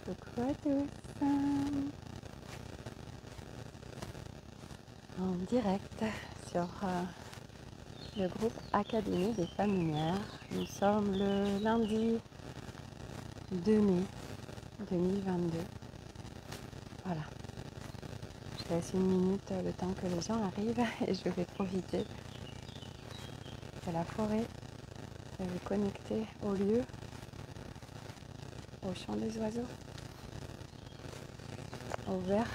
Coucou à tous, en direct sur le groupe Académie des Femmes Lumières. Nous sommes le lundi 2 mai 2022. Voilà, je laisse une minute le temps que les gens arrivent et je vais profiter de la forêt, de me connecter au lieu, au chant des oiseaux, au vert,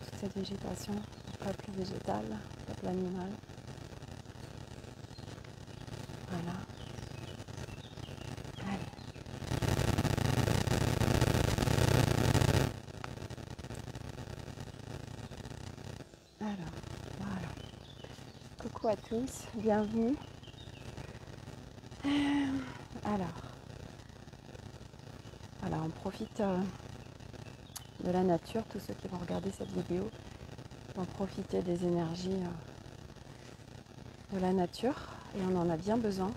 toute cette végétation, le peuple végétal, le peuple animal. Voilà. Allez. Alors, voilà. Coucou à tous, bienvenue. Alors, on profite de la nature. Tous ceux qui vont regarder cette vidéo vont profiter des énergies de la nature et on en a bien besoin.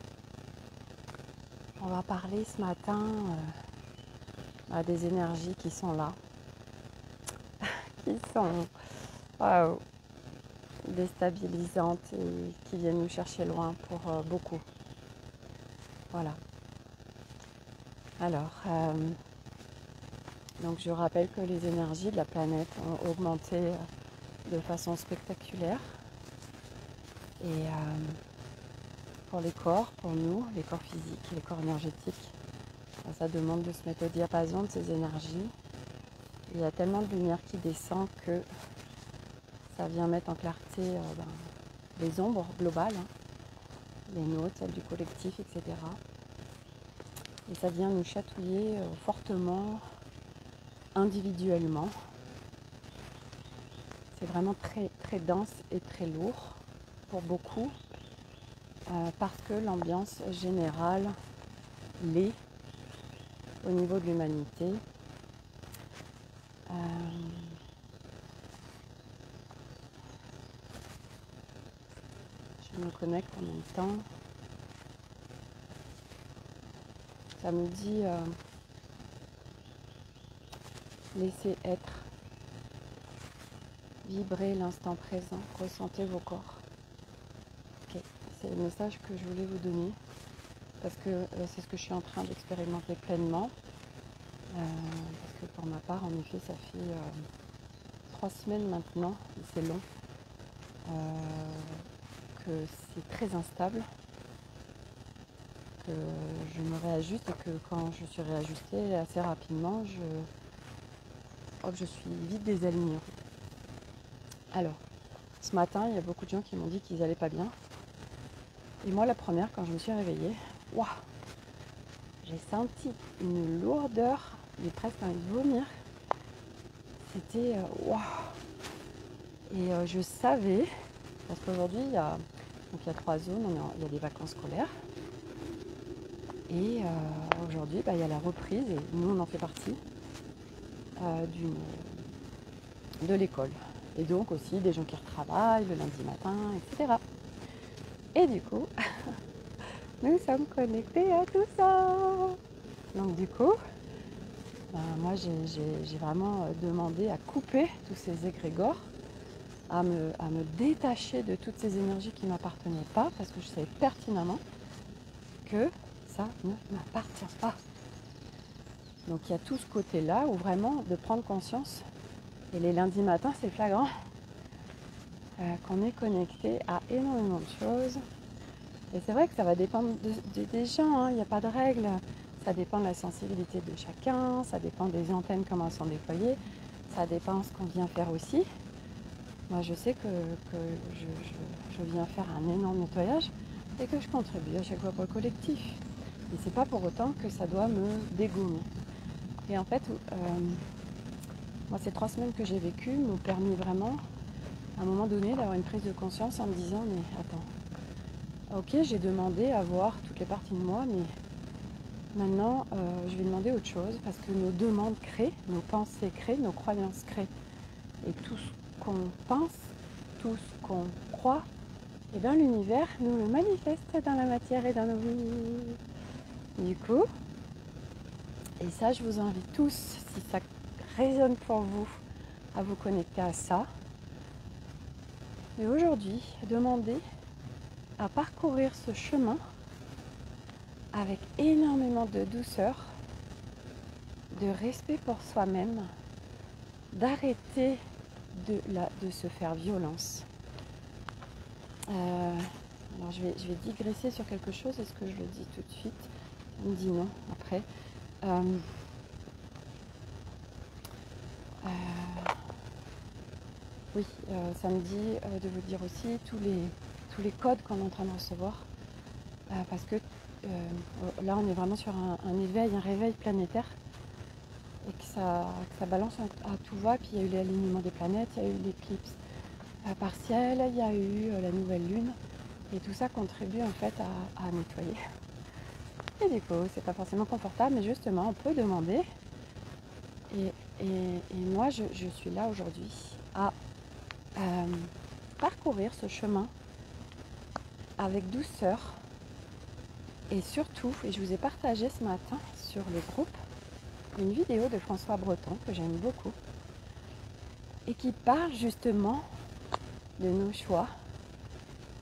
On va parler ce matin des énergies qui sont là, qui sont déstabilisantes et qui viennent nous chercher loin pour beaucoup. Voilà. Alors, donc je rappelle que les énergies de la planète ont augmenté de façon spectaculaire. Et pour les corps, pour nous, les corps physiques, les corps énergétiques, ça demande de se mettre au diapason de ces énergies. Il y a tellement de lumière qui descend que ça vient mettre en clarté les ombres globales, les nôtres, celles du collectif, etc. Et ça vient nous chatouiller fortement, individuellement. C'est vraiment très, très dense et très lourd pour beaucoup, parce que l'ambiance générale l'est au niveau de l'humanité. Je me connecte en même temps. Ça me dit laissez être, vibrer l'instant présent, ressentez vos corps. Okay. C'est le message que je voulais vous donner parce que c'est ce que je suis en train d'expérimenter pleinement. Parce que pour ma part, en effet, ça fait 3 semaines maintenant, et c'est long, que c'est très instable, que je me réajuste et que quand je suis réajustée assez rapidement, je suis vite désalignée. Alors, ce matin, il y a beaucoup de gens qui m'ont dit qu'ils n'allaient pas bien. Et moi, la première, quand je me suis réveillée, waouh, j'ai senti une lourdeur, j'ai presque envie de vomir. C'était waouh. Et je savais, parce qu'aujourd'hui, il y a 3 zones, il y a des vacances scolaires. Et aujourd'hui, il y a la reprise, et nous, on en fait partie, de l'école. Et donc aussi des gens qui retravaillent le lundi matin, etc. Et du coup, nous sommes connectés à tout ça. Donc du coup, moi j'ai vraiment demandé à couper tous ces égrégores, à me détacher de toutes ces énergies qui ne m'appartenaient pas, parce que je savais pertinemment que ça ne m'appartient pas. Donc il y a tout ce côté-là où vraiment de prendre conscience, et les lundis matins c'est flagrant, qu'on est connecté à énormément de choses. Et c'est vrai que ça va dépendre des gens, il n'y a pas de règle. Ça dépend de la sensibilité de chacun, ça dépend des antennes, comment elles sont déployées, ça dépend de ce qu'on vient faire aussi. Moi je sais que je viens faire un énorme nettoyage et que je contribue à chaque fois pour le collectif. Et c'est pas pour autant que ça doit me dégommer. Et en fait, moi ces 3 semaines que j'ai vécues m'ont permis vraiment, à un moment donné, d'avoir une prise de conscience en me disant, mais attends, ok, j'ai demandé à voir toutes les parties de moi, mais maintenant, je vais demander autre chose, parce que nos demandes créent, nos pensées créent, nos croyances créent. Et tout ce qu'on pense, tout ce qu'on croit, et bien l'univers nous le manifeste dans la matière et dans nos vies. Du coup, Et ça, je vous invite tous, si ça résonne pour vous, à vous connecter à ça. Et aujourd'hui, demandez à parcourir ce chemin avec énormément de douceur, de respect pour soi-même, d'arrêter de se faire violence. Alors je vais digresser sur quelque chose, est-ce que je le dis tout de suite? On me dit non après. Oui, ça me dit de vous dire aussi tous les codes qu'on est en train de recevoir. Parce que là on est vraiment sur un éveil, un réveil planétaire. Et que ça balance à tout va. Puis il y a eu l'alignement des planètes, il y a eu l'éclipse partielle, il y a eu la nouvelle lune. Et tout ça contribue en fait à nettoyer. Et du coup, c'est pas forcément confortable, mais justement, on peut demander. Et moi, je suis là aujourd'hui à parcourir ce chemin avec douceur. Et surtout, et je vous ai partagé ce matin sur le groupe, une vidéo de François Breton que j'aime beaucoup et qui parle justement de nos choix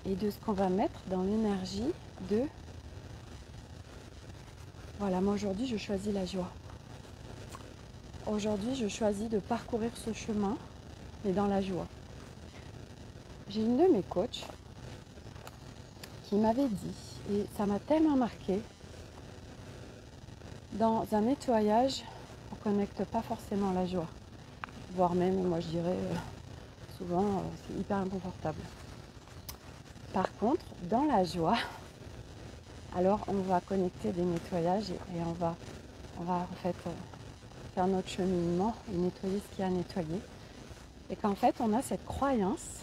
et de ce qu'on va mettre dans l'énergie de... Voilà, moi aujourd'hui je choisis la joie. Aujourd'hui je choisis de parcourir ce chemin, mais dans la joie. J'ai une de mes coachs qui m'avait dit, et ça m'a tellement marqué, dans un nettoyage, on ne connecte pas forcément la joie. Voire même, moi je dirais, souvent c'est hyper inconfortable. Par contre, dans la joie, alors on va connecter des nettoyages et on va en fait faire notre cheminement et nettoyer ce qu'il y a à nettoyer. Et qu'en fait on a cette croyance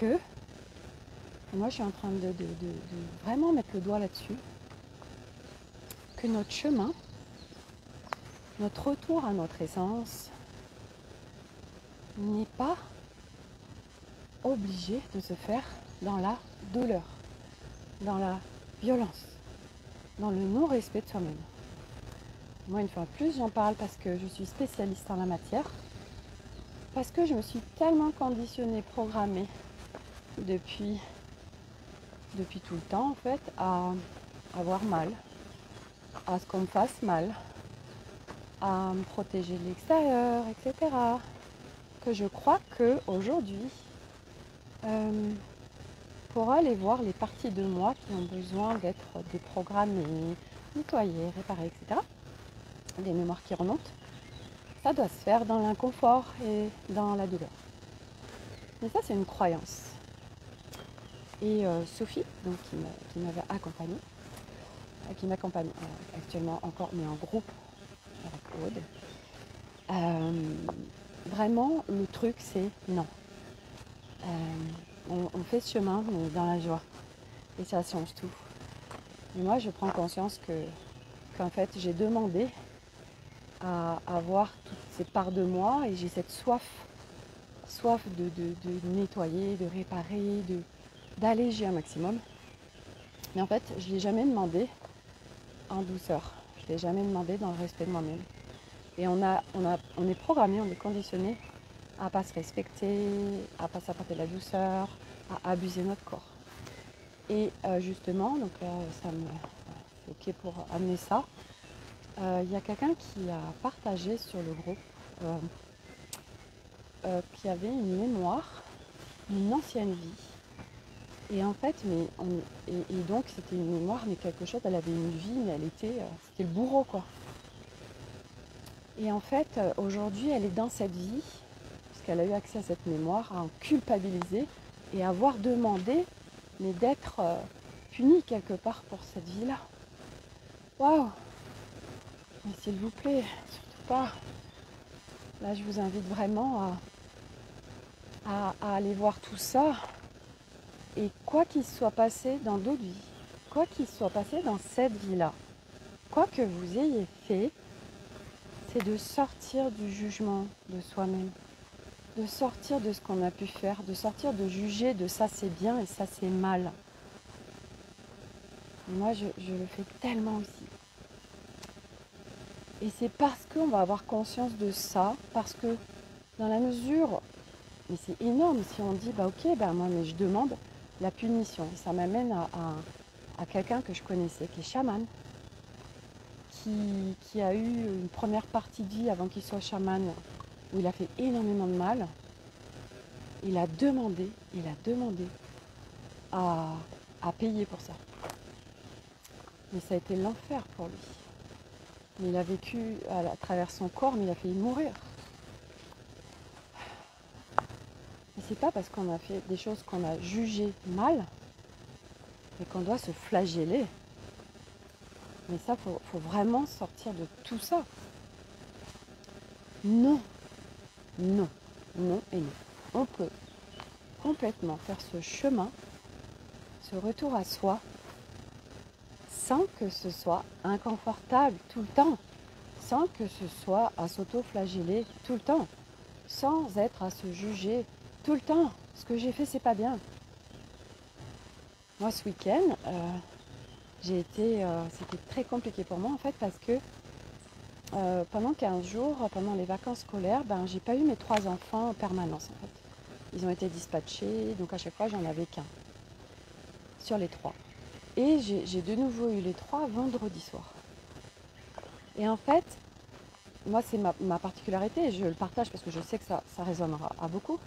que, et moi je suis en train de vraiment mettre le doigt là-dessus, que notre chemin, notre retour à notre essence n'est pas obligé de se faire dans la douleur, dans la violence, dans le non-respect de soi-même. Moi, une fois de plus, j'en parle parce que je suis spécialiste en la matière, parce que je me suis tellement conditionnée, programmée depuis tout le temps, en fait, à avoir mal, à ce qu'on me fasse mal, à me protéger de l'extérieur, etc. Que je crois qu'aujourd'hui, pour aller voir les parties de moi qui ont besoin d'être déprogrammées, nettoyées, réparées, etc., des mémoires qui remontent, ça doit se faire dans l'inconfort et dans la douleur. Mais ça, c'est une croyance. Et Sophie, donc, qui m'avait accompagnée, qui m'accompagne actuellement encore, mais en groupe avec Aude, vraiment, le truc, c'est non. On fait ce chemin, mais dans la joie. Et ça change tout. Et moi, je prends conscience qu'en fait, j'ai demandé à avoir toutes ces parts de moi et j'ai cette soif de nettoyer, de réparer, d'alléger un maximum. Mais en fait, je ne l'ai jamais demandé en douceur. Je ne l'ai jamais demandé dans le respect de moi-même. Et on est programmé, on est conditionné à ne pas se respecter, à ne pas s'apporter de la douceur, à abuser notre corps. Et justement, donc là, c'est ok pour amener ça. Il y a quelqu'un qui a partagé sur le groupe qui avait une mémoire, une ancienne vie. Et en fait, et donc c'était une mémoire, mais quelque chose, elle avait une vie, mais c'était le bourreau, quoi. Et en fait, aujourd'hui, elle est dans cette vie, parce qu'elle a eu accès à cette mémoire, à en culpabiliser et à avoir demandé, mais d'être punie quelque part pour cette vie-là. Waouh! Mais s'il vous plaît, surtout pas. Là, je vous invite vraiment à aller voir tout ça. Et quoi qu'il soit passé dans d'autres vies, quoi qu'il soit passé dans cette vie-là, quoi que vous ayez fait, c'est de sortir du jugement de soi-même, de sortir de ce qu'on a pu faire, de sortir de juger de ça c'est bien et ça c'est mal. Et moi, je le fais tellement aussi. Et c'est parce qu'on va avoir conscience de ça, parce que dans la mesure, mais c'est énorme si on dit, bah ok, bah moi mais je demande la punition. Et ça m'amène à quelqu'un que je connaissais, qui est chaman, qui a eu une première partie de vie avant qu'il soit chaman, où il a fait énormément de mal. Il a demandé à payer pour ça. Mais ça a été l'enfer pour lui. Mais il a vécu à travers son corps, mais il a failli mourir. Et c'est pas parce qu'on a fait des choses qu'on a jugées mal, mais qu'on doit se flageller. Mais ça, faut vraiment sortir de tout ça. Non, non, non et non. On peut complètement faire ce chemin, ce retour à soi, sans que ce soit inconfortable tout le temps, sans que ce soit à s'auto-flageller tout le temps, sans être à se juger tout le temps. Ce que j'ai fait, c'est pas bien. Moi, ce week-end, c'était très compliqué pour moi en fait parce que pendant 15 jours, pendant les vacances scolaires, j'ai pas eu mes 3 enfants en permanence en fait. Ils ont été dispatchés, donc à chaque fois j'en avais qu'un sur les 3. Et j'ai de nouveau eu les 3 vendredi soir. Et en fait, moi c'est ma particularité, et je le partage parce que je sais que ça résonnera à beaucoup.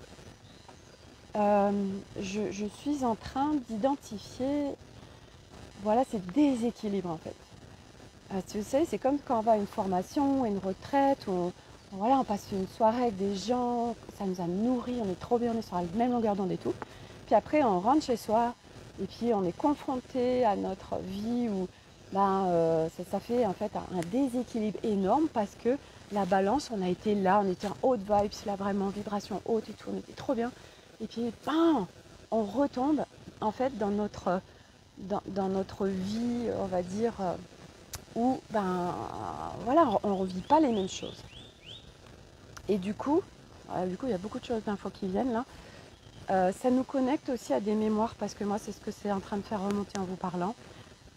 Je suis en train d'identifier, voilà, ces déséquilibres en fait. Tu sais, c'est comme quand on va à une formation, une retraite, où on passe une soirée avec des gens, ça nous a nourris, on est trop bien, on est sur la même longueur d'onde et tout. Puis après, on rentre chez soi et puis on est confronté à notre vie où ça fait en fait un déséquilibre énorme parce que la balance, on a été là, on était en haute vibes, là vraiment vibration haute et tout, on était trop bien. Et puis, on retombe en fait dans notre vie, on va dire, où on ne revit pas les mêmes choses. Et du coup, il y a beaucoup de choses d'infos qui viennent là. Ça nous connecte aussi à des mémoires, parce que moi c'est ce que c'est en train de faire remonter en vous parlant.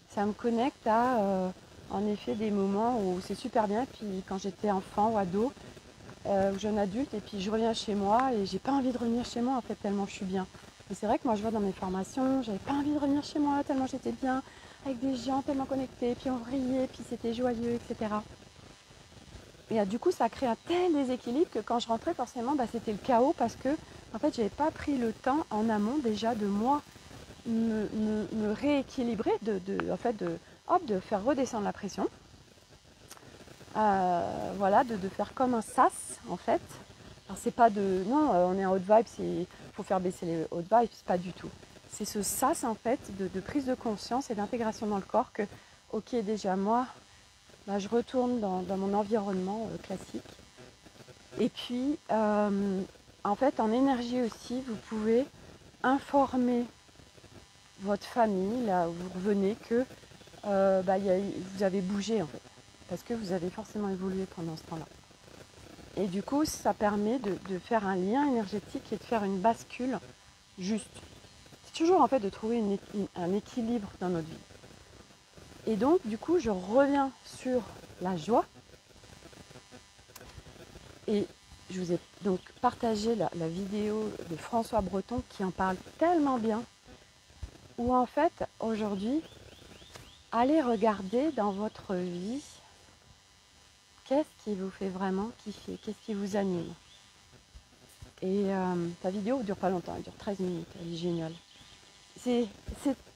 Ça me connecte à en effet des moments où c'est super bien, puis quand j'étais enfant ou ado, ou jeune adulte, et puis je reviens chez moi et j'ai pas envie de revenir chez moi en fait tellement je suis bien. Et c'est vrai que moi je vois dans mes formations, j'avais pas envie de revenir chez moi tellement j'étais bien, avec des gens tellement connectés, puis on riait, puis c'était joyeux, etc. Et du coup ça crée un tel déséquilibre que quand je rentrais forcément c'était le chaos parce que en fait j'avais pas pris le temps en amont déjà de moi me rééquilibrer, de faire redescendre la pression. De faire comme un sas en fait. Alors c'est pas de non, on est en haute vibe, il faut faire baisser les hautes vibes, c'est pas du tout. C'est ce sas en fait de prise de conscience et d'intégration dans le corps que ok déjà moi, je retourne dans mon environnement classique. Et puis en fait en énergie aussi, vous pouvez informer votre famille là où vous revenez que vous avez bougé en fait, parce que vous avez forcément évolué pendant ce temps-là. Et du coup, ça permet de faire un lien énergétique et de faire une bascule juste. C'est toujours en fait de trouver un équilibre dans notre vie. Et donc, du coup, je reviens sur la joie. Et je vous ai donc partagé la vidéo de François Breton qui en parle tellement bien. Où en fait, aujourd'hui, allez regarder dans votre vie qu'est-ce qui vous fait vraiment kiffer, qu'est-ce qui vous anime. Et ta vidéo ne dure pas longtemps, elle dure 13 minutes, elle est géniale. C'est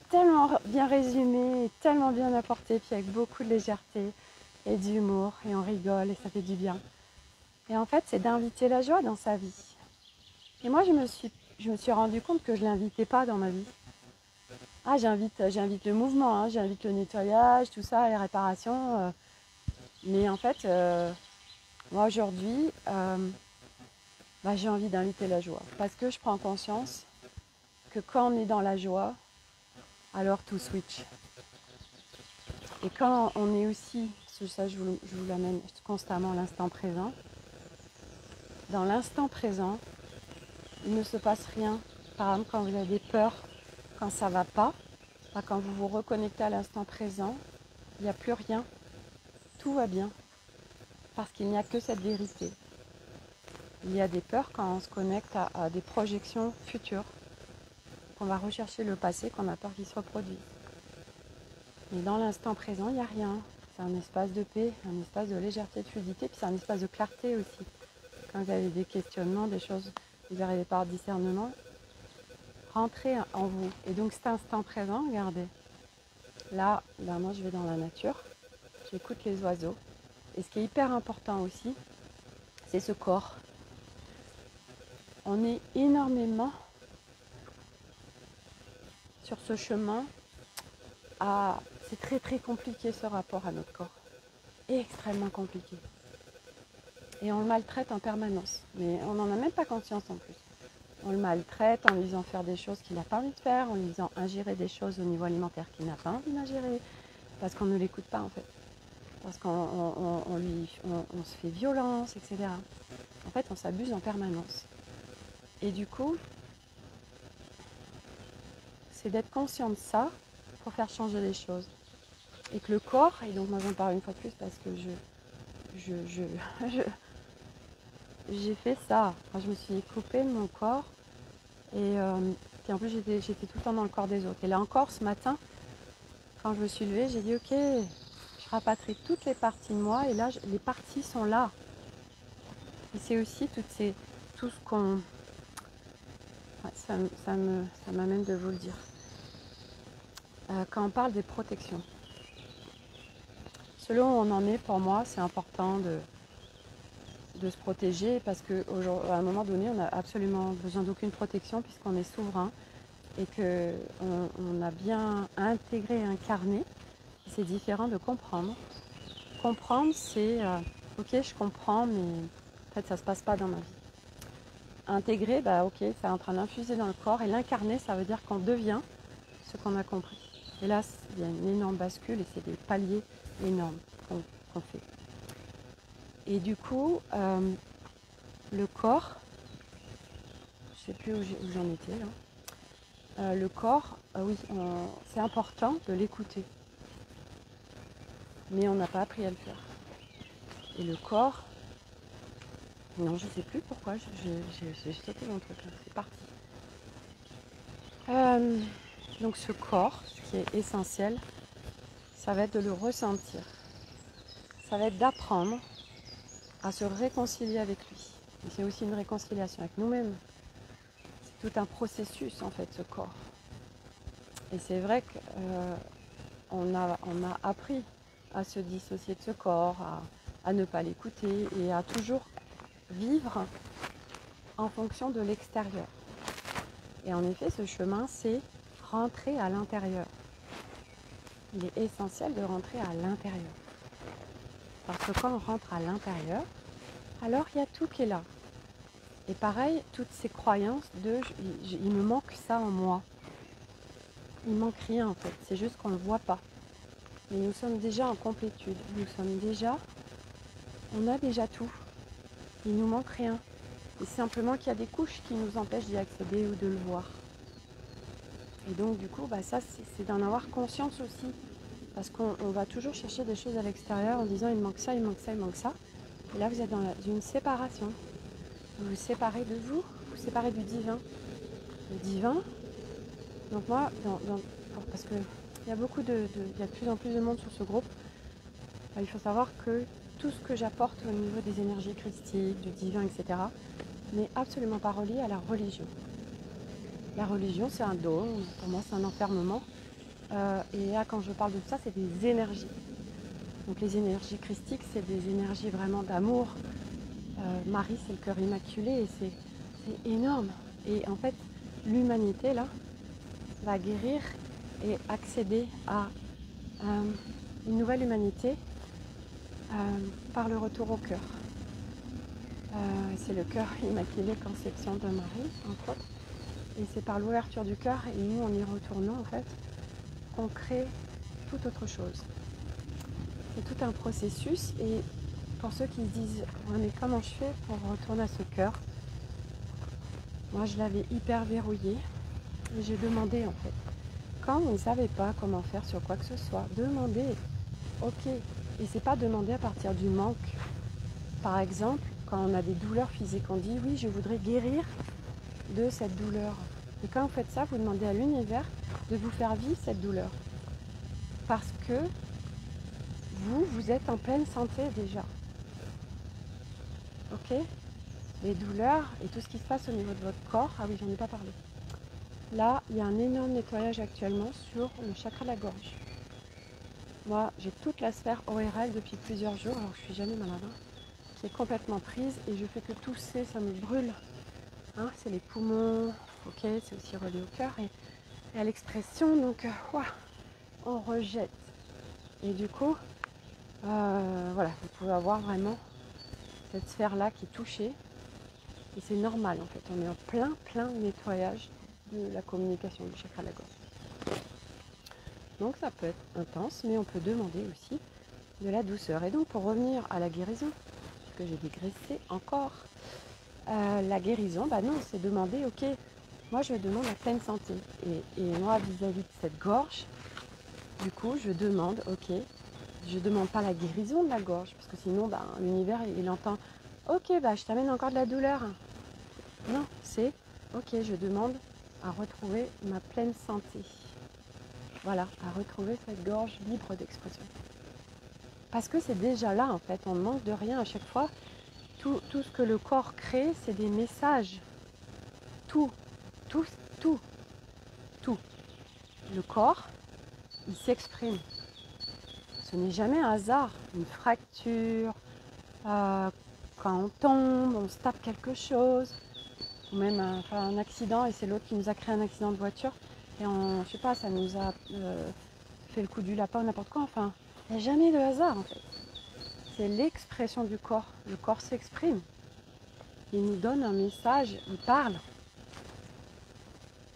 tellement bien résumé, tellement bien apporté, puis avec beaucoup de légèreté et d'humour, et on rigole et ça fait du bien. Et en fait, c'est d'inviter la joie dans sa vie. Et moi, je me suis rendu compte que je ne l'invitais pas dans ma vie. J'invite le mouvement, j'invite le nettoyage, tout ça, les réparations. Mais en fait, moi aujourd'hui, j'ai envie d'inviter la joie. Parce que je prends conscience que quand on est dans la joie, alors tout switch. Et quand on est aussi, ça je vous l'amène constamment à l'instant présent, dans l'instant présent, il ne se passe rien. Par exemple, quand vous avez des peurs, quand ça ne va pas, quand vous vous reconnectez à l'instant présent, il n'y a plus rien. Tout va bien. parce qu'il n'y a que cette vérité. Il y a des peurs quand on se connecte à des projections futures, qu'on va rechercher le passé, qu'on a peur qu'il se reproduise. Mais dans l'instant présent, il n'y a rien. C'est un espace de paix, un espace de légèreté, de fluidité, puis c'est un espace de clarté aussi. Quand vous avez des questionnements, des choses, vous n'arrivez pas à discernement, rentrez en vous. Et donc cet instant présent, regardez. Là, moi je vais dans la nature, j'écoute les oiseaux. Et ce qui est hyper important aussi, c'est ce corps. On est énormément sur ce chemin. C'est très très compliqué ce rapport à notre corps. Extrêmement compliqué. Et on le maltraite en permanence. Mais on n'en a même pas conscience en plus. On le maltraite en lui disant faire des choses qu'il n'a pas envie de faire, en lui disant ingérer des choses au niveau alimentaire qu'il n'a pas envie d'ingérer, parce qu'on ne l'écoute pas en fait. Parce qu'on se fait violence, etc. En fait, on s'abuse en permanence. Et du coup, c'est d'être conscient de ça pour faire changer les choses. Et que le corps, et donc moi j'en parle une fois de plus parce que j'ai fait ça. Quand je me suis coupée de mon corps, et puis en plus j'étais tout le temps dans le corps des autres. Et là encore, ce matin, quand je me suis levée, j'ai dit ok, je rapatrie toutes les parties de moi, et là, les parties sont là. Et c'est aussi tout ce qu'on... Ouais, ça m'amène de vous le dire. Quand on parle des protections, selon où on en est, pour moi, c'est important de se protéger parce qu'à un moment donné, on n'a absolument besoin d'aucune protection puisqu'on est souverain et qu'on a bien intégré et incarné. C'est différent de comprendre. Comprendre, c'est ok, je comprends, mais en fait, ça ne se passe pas dans ma vie. Intégrer, ok, c'est en train d'infuser dans le corps, et l'incarner, ça veut dire qu'on devient ce qu'on a compris. Et là, il y a une énorme bascule et c'est des paliers énormes qu'on fait. Et du coup, le corps, je ne sais plus où j'en étais là. Le corps, oui, c'est important de l'écouter. Mais on n'a pas appris à le faire. Et le corps, non, je ne sais plus pourquoi, j'ai sauté mon truc là, c'est parti. Donc ce corps, ce qui est essentiel, ça va être de le ressentir. Ça va être d'apprendre à se réconcilier avec lui. Et c'est aussi une réconciliation avec nous-mêmes. C'est tout un processus en fait, ce corps. Et c'est vrai qu'on a appris à se dissocier de ce corps, à ne pas l'écouter et à toujours vivre en fonction de l'extérieur. Et en effet, ce chemin, c'est rentrer à l'intérieur. Il est essentiel de rentrer à l'intérieur. Parce que quand on rentre à l'intérieur, alors il y a tout qui est là. Et pareil, toutes ces croyances il me manque ça en moi. Il ne manque rien en fait, c'est juste qu'on ne le voit pas. Mais nous sommes déjà en complétude. On a déjà tout. Il ne nous manque rien. Et simplement qu'il y a des couches qui nous empêchent d'y accéder ou de le voir. Et donc du coup, ça c'est d'en avoir conscience aussi. Parce qu'on va toujours chercher des choses à l'extérieur en disant il manque ça, il manque ça, il manque ça. Et là vous êtes dans une séparation. Vous vous séparez de vous, vous vous séparez du divin. Le divin, donc moi, parce qu'il y a il y a de plus en plus de monde sur ce groupe, il faut savoir que tout ce que j'apporte au niveau des énergies christiques, du divin, etc., n'est absolument pas relié à la religion. La religion, c'est un don, pour moi c'est un enfermement. Et là, quand je parle de ça, c'est des énergies. Donc les énergies christiques, c'est des énergies vraiment d'amour. Marie, c'est le cœur immaculé et c'est énorme. Et en fait, l'humanité, là, va guérir et accéder à une nouvelle humanité par le retour au cœur. C'est le cœur immaculé conception de Marie, entre autres. Et c'est par l'ouverture du cœur et nous, en y retournant, en fait, qu'on crée toute autre chose. C'est tout un processus. Et pour ceux qui se disent ouais, mais comment je fais pour retourner à ce cœur? Moi, je l'avais hyper verrouillé. Et j'ai demandé, en fait. Quand vous ne savez pas comment faire sur quoi que ce soit, demandez. Ok. Et c'est pas demander à partir du manque. Par exemple, quand on a des douleurs physiques, on dit oui, je voudrais guérir de cette douleur. Et quand vous faites ça, vous demandez à l'univers de vous faire vivre cette douleur. Parce que vous êtes en pleine santé déjà. Ok? Les douleurs et tout ce qui se passe au niveau de votre corps. Ah oui, j'en ai pas parlé. Là, il y a un énorme nettoyage actuellement sur le chakra de la gorge. Moi, j'ai toute la sphère ORL depuis plusieurs jours, alors que je suis jamais malade, qui est complètement prise et je fais que tousser, ça me brûle. Hein, c'est les poumons, ok, c'est aussi relié au cœur et à l'expression, donc on rejette. Et du coup, voilà, vous pouvez avoir vraiment cette sphère-là qui est touchée. Et c'est normal en fait, on est en plein nettoyage de la communication du chakra de la gorge. Donc ça peut être intense, mais on peut demander aussi de la douceur. Et donc pour revenir à la guérison, parce que j'ai dégraissé encore, la guérison, bah non, c'est demander, ok, moi je demande la pleine santé. Et moi vis-à-vis de cette gorge, du coup je demande, ok, je demande pas la guérison de la gorge, parce que sinon bah, l'univers il entend, ok, bah je t'amène encore de la douleur. Non, c'est, ok, je demande à retrouver ma pleine santé. Voilà, à retrouver cette gorge libre d'expression. Parce que c'est déjà là en fait, on ne manque de rien à chaque fois. Tout ce que le corps crée, c'est des messages. Tout, tout, tout, tout. Le corps, il s'exprime. Ce n'est jamais un hasard, une fracture, quand on tombe, on se tape quelque chose, ou même un accident, et c'est l'autre qui nous a créé un accident de voiture, et je sais pas, ça nous a fait le coup du lapin ou n'importe quoi, enfin, il n'y a jamais de hasard en fait. C'est l'expression du corps. Le corps s'exprime. Il nous donne un message, il parle.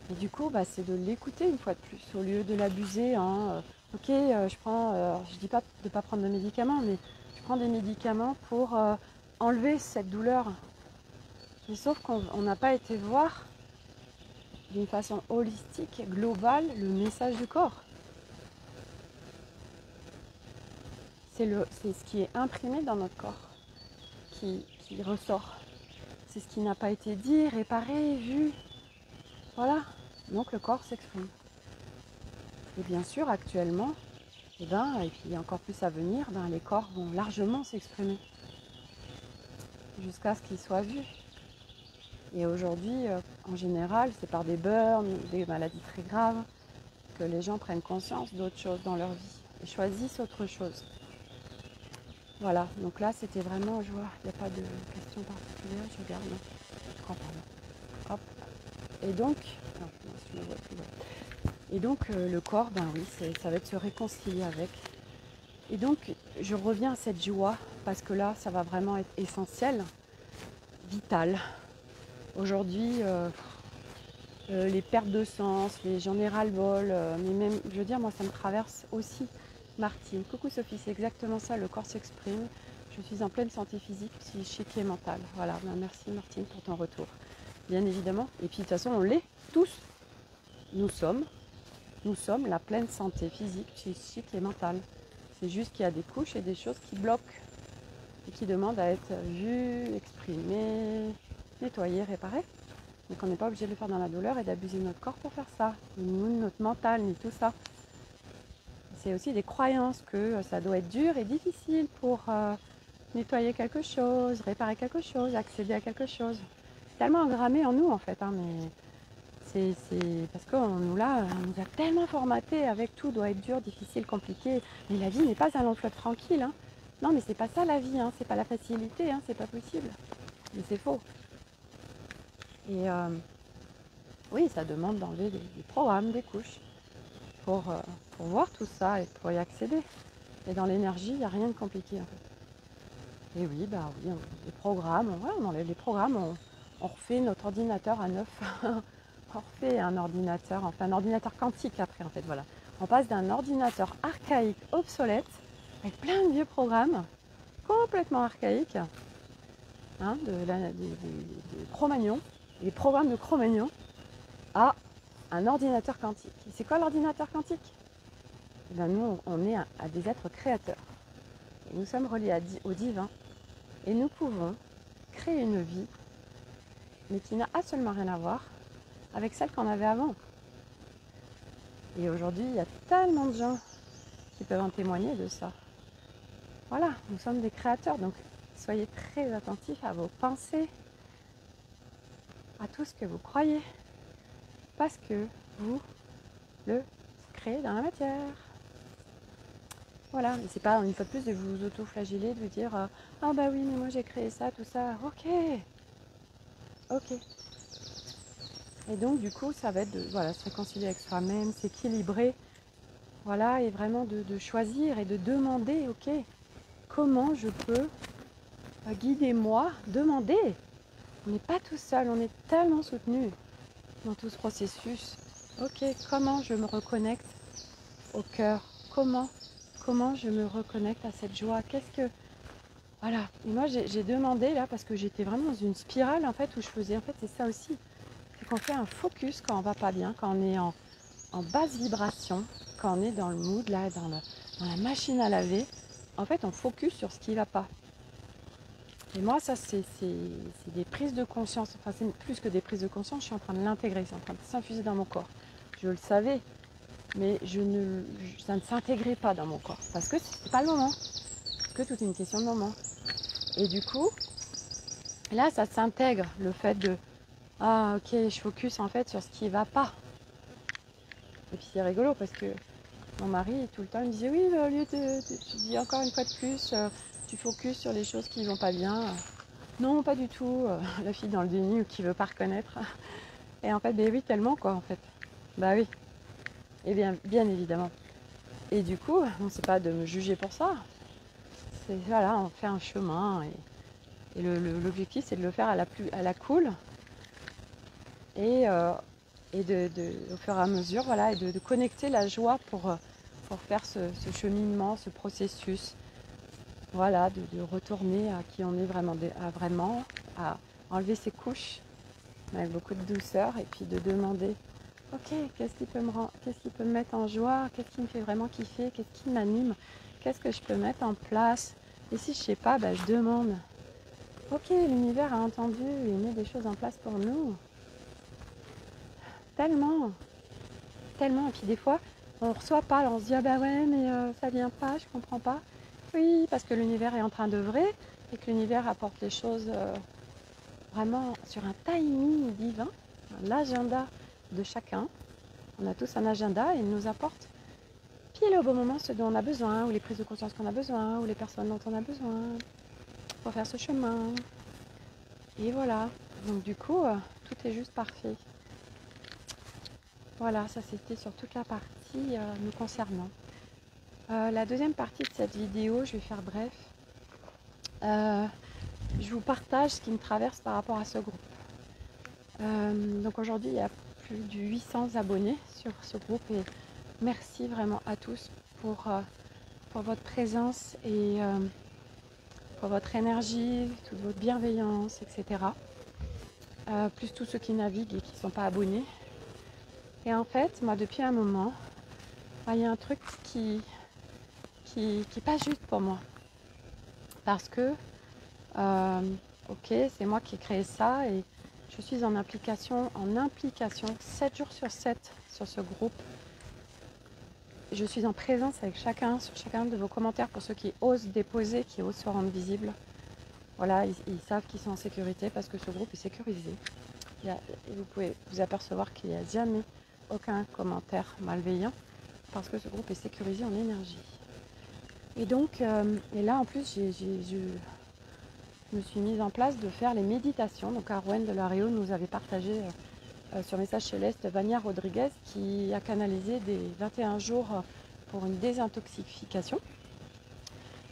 Et du coup, bah, c'est de l'écouter une fois de plus, au lieu de l'abuser. Ok, je dis pas de ne pas prendre de médicaments, mais je prends des médicaments pour enlever cette douleur. Mais sauf qu'on n'a pas été voir d'une façon holistique, globale, le message du corps. C'est ce qui est imprimé dans notre corps qui ressort. C'est ce qui n'a pas été dit, réparé, vu. Voilà. Donc le corps s'exprime. Et bien sûr, actuellement, et puis il y a encore plus à venir, les corps vont largement s'exprimer jusqu'à ce qu'ils soient vus. Et aujourd'hui, en général, c'est par des burns, des maladies très graves, que les gens prennent conscience d'autres choses dans leur vie et choisissent autre chose. Voilà, donc là c'était vraiment, je vois, il n'y a pas de questions particulières, je regarde, non, je crois pas, non. Hop, et donc, non, je me vois plus, ouais. Et donc le corps, oui, ça va être se réconcilier avec. Et donc je reviens à cette joie, parce que là ça va vraiment être essentiel, vital. Aujourd'hui, les pertes de sens, j'en ai ras-le-bol, mais même, je veux dire, moi ça me traverse aussi. Martine, coucou Sophie, c'est exactement ça, le corps s'exprime. Je suis en pleine santé physique, psychique et mentale. Voilà, merci Martine pour ton retour. Bien évidemment, et puis de toute façon on l'est tous. Nous sommes la pleine santé physique, psychique et mentale. C'est juste qu'il y a des couches et des choses qui bloquent et qui demandent à être vues, exprimées, nettoyées, réparées. Donc on n'est pas obligé de le faire dans la douleur et d'abuser notre corps pour faire ça, ni notre mental, ni tout ça. C'est aussi des croyances que ça doit être dur et difficile pour nettoyer quelque chose, réparer quelque chose, accéder à quelque chose. C'est tellement engrammé en nous en fait, mais c'est parce qu'on nous a tellement formaté avec tout doit être dur, difficile, compliqué. Mais la vie n'est pas un long fleuve tranquille. Non, mais c'est pas ça la vie, c'est pas la facilité, c'est pas possible. Mais c'est faux. Et oui, ça demande d'enlever des programmes, des couches, pour voir tout ça et pour y accéder. Et dans l'énergie, il n'y a rien de compliqué en fait. Et oui, les programmes, on enlève les programmes, on refait notre ordinateur à neuf. On refait un ordinateur quantique après en fait, voilà. On passe d'un ordinateur archaïque, obsolète, avec plein de vieux programmes, complètement archaïques, de Cro-Magnon, les programmes de Cro-Magnon, à un ordinateur quantique. Et c'est quoi l'ordinateur quantique? Nous, on est à des êtres créateurs. Et nous sommes reliés au divin. Et nous pouvons créer une vie, mais qui n'a absolument rien à voir avec celle qu'on avait avant. Et aujourd'hui, il y a tellement de gens qui peuvent en témoigner de ça. Voilà, nous sommes des créateurs, donc soyez très attentifs à vos pensées, à tout ce que vous croyez, parce que vous le créez dans la matière. Voilà, et c'est pas une fois de plus de vous auto-flageller, de vous dire ah bah oui, mais moi j'ai créé ça, tout ça. Ok. Et donc du coup, ça va être de se réconcilier avec soi-même, s'équilibrer, voilà, et vraiment de choisir et de demander, ok, comment je peux guider moi, demander. On n'est pas tout seul, on est tellement soutenu dans tout ce processus. Ok, comment je me reconnecte au cœur? Comment je me reconnecte à cette joie? Voilà. Et moi j'ai demandé là parce que j'étais vraiment dans une spirale en fait où je faisais, en fait c'est ça aussi, c'est qu'on fait un focus quand on va pas bien, quand on est en basse vibration, quand on est dans le mood là, dans la machine à laver, en fait on focus sur ce qui va pas. Et moi ça c'est des prises de conscience, enfin c'est plus que des prises de conscience, je suis en train de l'intégrer, c'est en train de s'infuser dans mon corps. Je le savais, mais ça ne s'intégrait pas dans mon corps parce que c'est pas le moment, parce que tout est une question de moment. Et du coup, là ça s'intègre, le fait de ah ok, je focus en fait sur ce qui va pas. Et puis c'est rigolo parce que mon mari tout le temps il me disait oui, au lieu tu dis encore une fois de plus, tu focuses sur les choses qui vont pas bien. Non, pas du tout, la fille dans le déni ou qui veut pas reconnaître. Et en fait, ben oui, tellement quoi en fait. Bah oui, et bien évidemment. Et du coup, on sait pas de me juger pour ça. C'est voilà, on fait un chemin et l'objectif c'est de le faire à la cool et au fur et à mesure, voilà, et de connecter la joie pour faire ce cheminement, ce processus, voilà, de retourner à qui on est vraiment, à enlever ses couches avec beaucoup de douceur et puis de demander ok, qu'est-ce qui peut me mettre en joie, qu'est-ce qui me fait vraiment kiffer, qu'est-ce qui m'anime, qu'est-ce que je peux mettre en place. Et si je sais pas, bah, je demande. Ok, l'univers a entendu, il met des choses en place pour nous. Tellement, tellement. Et puis des fois, on ne reçoit pas, alors on se dit ah bah ouais, mais ça vient pas, je comprends pas. Oui, parce que l'univers est en train d'œuvrer et que l'univers apporte les choses vraiment sur un timing divin, l'agenda de chacun. On a tous un agenda et il nous apporte pile au bon moment ce dont on a besoin, ou les prises de conscience qu'on a besoin, ou les personnes dont on a besoin pour faire ce chemin. Et voilà. Donc du coup, tout est juste parfait. Voilà, ça c'était sur toute la partie nous concernant. La deuxième partie de cette vidéo, je vais faire bref. Je vous partage ce qui me traverse par rapport à ce groupe. Donc aujourd'hui, il y a plus de 800 abonnés sur ce groupe et merci vraiment à tous pour votre présence et pour votre énergie, toute votre bienveillance, etc. Plus tous ceux qui naviguent et qui ne sont pas abonnés. Et en fait, moi depuis un moment, il y a un truc qui est pas juste pour moi. Parce que, ok, c'est moi qui ai créé ça et je suis en implication 7 jours sur 7 sur ce groupe. Je suis en présence avec sur chacun de vos commentaires pour ceux qui osent déposer, qui osent se rendre visibles. Voilà, ils savent qu'ils sont en sécurité parce que ce groupe est sécurisé. Et vous pouvez vous apercevoir qu'il n'y a jamais aucun commentaire malveillant parce que ce groupe est sécurisé en énergie. Et donc, et là en plus, je me suis mise en place de faire les méditations. Donc Arwen de l'Aréo nous avait partagé sur Message Céleste Vania Rodriguez qui a canalisé des 21 jours pour une désintoxication.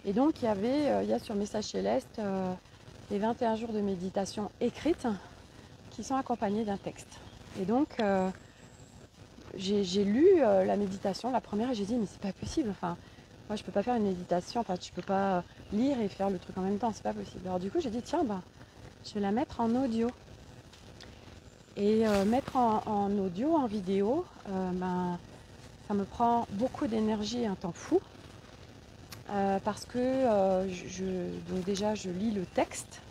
Et donc il y a sur Message Céleste les 21 jours de méditation écrite qui sont accompagnés d'un texte. Et donc j'ai lu la méditation, la première, et j'ai dit mais c'est pas possible, enfin moi je peux pas faire une méditation, enfin tu peux pas lire et faire le truc en même temps, c'est pas possible. Alors du coup j'ai dit tiens je vais la mettre en audio. Et mettre en audio, en vidéo, ça me prend beaucoup d'énergie et un temps fou. parce que donc déjà je lis le texte.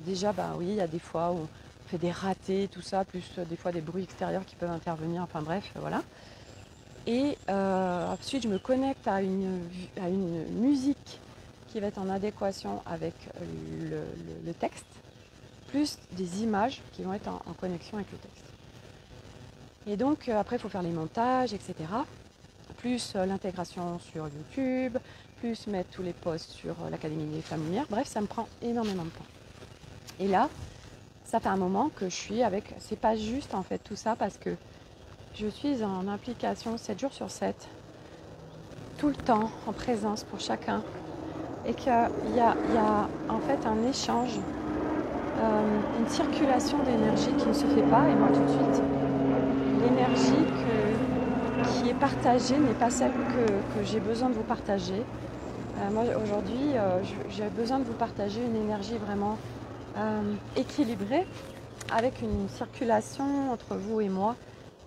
Déjà, ben oui, il y a des fois où on fait des ratés, tout ça, plus des fois des bruits extérieurs qui peuvent intervenir, enfin bref, voilà. Et ensuite, je me connecte à une musique qui va être en adéquation avec le texte, plus des images qui vont être en connexion avec le texte. Et donc, après, il faut faire les montages, etc. Plus l'intégration sur YouTube, plus mettre tous les posts sur l'Académie des Femmes Lumière. Bref, ça me prend énormément de temps. Et là, ça fait un moment que je suis avec... C'est pas juste, en fait, tout ça, parce que je suis en implication 7 jours sur 7, tout le temps, en présence pour chacun. Et qu'il y a en fait un échange, une circulation d'énergie qui ne se fait pas. Et moi, tout de suite, l'énergie qui est partagée n'est pas celle que j'ai besoin de vous partager. Moi, aujourd'hui, j'ai besoin de vous partager une énergie vraiment équilibrée, avec une circulation entre vous et moi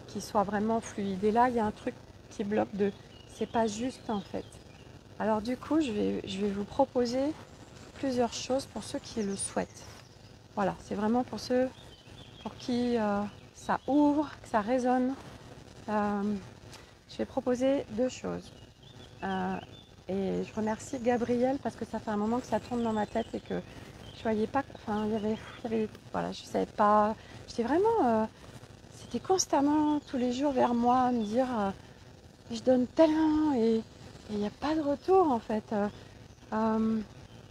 qui soit vraiment fluide. Et là, il y a un truc qui bloque de... C'est pas juste, en fait. Alors du coup, je vais vous proposer plusieurs choses pour ceux qui le souhaitent. Voilà, c'est vraiment pour ceux pour qui ça ouvre, que ça résonne. Je vais proposer 2 choses. Et je remercie Gabriel parce que ça fait un moment que ça tourne dans ma tête et que je voyais pas... Enfin, il y avait voilà, je savais pas... J'étais vraiment... c'était constamment, tous les jours, vers moi, à me dire... je donne tellement et il n'y a pas de retour, en fait.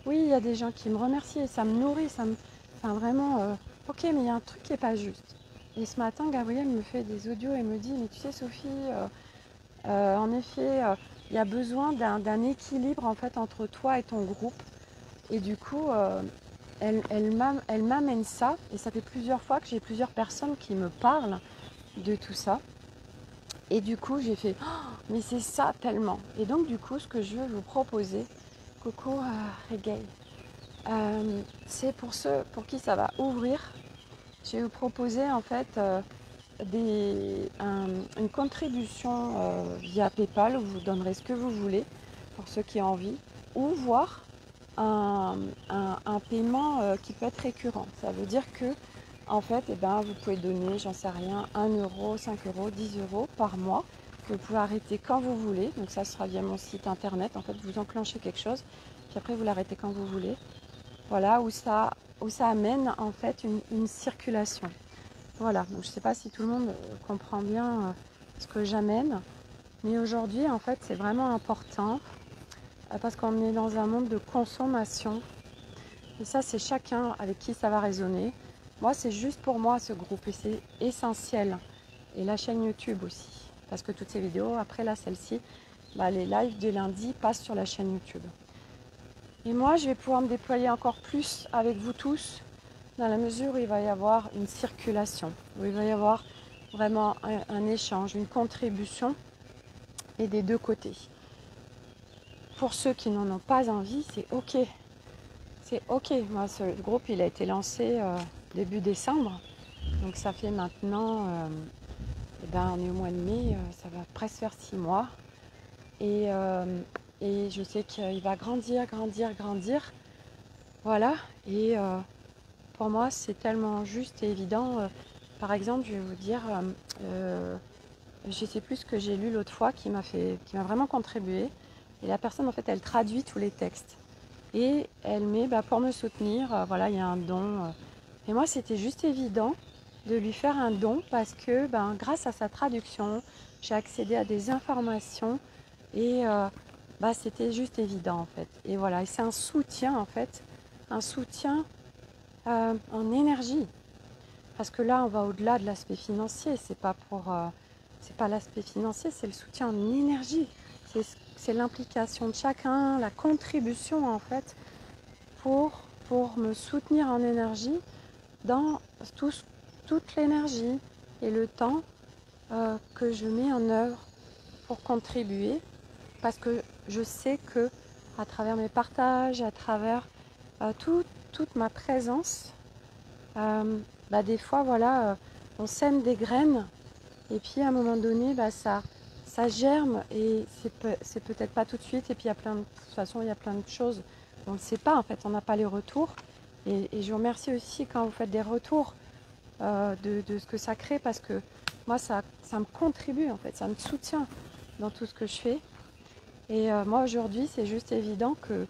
Oui, il y a des gens qui me remercient et ça me nourrit, ça me... Enfin, vraiment... ok, mais il y a un truc qui n'est pas juste. Et ce matin, Gabriel me fait des audios et me dit, mais tu sais, Sophie... en effet, il y a besoin d'un équilibre en fait entre toi et ton groupe. Et du coup, elle m'amène ça. Et ça fait plusieurs fois que j'ai plusieurs personnes qui me parlent de tout ça. Et du coup, j'ai fait, oh, mais c'est ça tellement. Et donc, du coup, ce que je veux vous proposer, coucou Reggae, c'est pour ceux pour qui ça va ouvrir. Je vais vous proposer en fait une contribution via PayPal où vous donnerez ce que vous voulez pour ceux qui ont envie, ou voir un paiement qui peut être récurrent. Ça veut dire que en fait, eh ben, vous pouvez donner, j'en sais rien, 1 euro, 5 euros, 10 euros par mois, que vous pouvez arrêter quand vous voulez. Donc ça sera via mon site internet. En fait, vous enclenchez quelque chose, puis après vous l'arrêtez quand vous voulez. Voilà, où ça amène en fait une circulation. Voilà, donc je ne sais pas si tout le monde comprend bien ce que j'amène, mais aujourd'hui en fait c'est vraiment important parce qu'on est dans un monde de consommation et ça c'est chacun avec qui ça va résonner. Moi c'est juste pour moi ce groupe et c'est essentiel, et la chaîne YouTube aussi, parce que toutes ces vidéos, après là celle-ci, les lives du lundi passent sur la chaîne YouTube. Et moi je vais pouvoir me déployer encore plus avec vous tous, dans la mesure où il va y avoir une circulation, où il va y avoir vraiment un échange, une contribution, et des deux côtés. Pour ceux qui n'en ont pas envie, c'est ok. C'est ok. Moi, ce groupe, il a été lancé début décembre. Donc ça fait maintenant, on est au mois de mai, ça va presque faire 6 mois. Et je sais qu'il va grandir, grandir, grandir. Voilà. Et pour moi, c'est tellement juste et évident. Par exemple, je vais vous dire, je sais plus ce que j'ai lu l'autre fois qui m'a vraiment contribué. Et la personne, en fait, elle traduit tous les textes. Et elle met, pour me soutenir, voilà, il y a un don. Et moi, c'était juste évident de lui faire un don parce que, grâce à sa traduction, j'ai accédé à des informations et c'était juste évident, en fait. Et voilà, et c'est un soutien, en fait, un soutien en énergie. Parce que là, on va au-delà de l'aspect financier. C'est pas l'aspect financier, c'est le soutien en énergie. C'est l'implication de chacun, la contribution en fait, pour me soutenir en énergie dans toute l'énergie et le temps que je mets en œuvre pour contribuer. Parce que je sais que à travers mes partages, à travers toute ma présence, des fois, voilà, on sème des graines et puis à un moment donné, ça ça germe et c'est peut-être pas tout de suite. Et puis de toute façon, il y a plein de choses. On ne sait pas en fait, on n'a pas les retours. Et je vous remercie aussi quand vous faites des retours de ce que ça crée parce que moi, ça me contribue en fait, ça me soutient dans tout ce que je fais. Et moi aujourd'hui, c'est juste évident que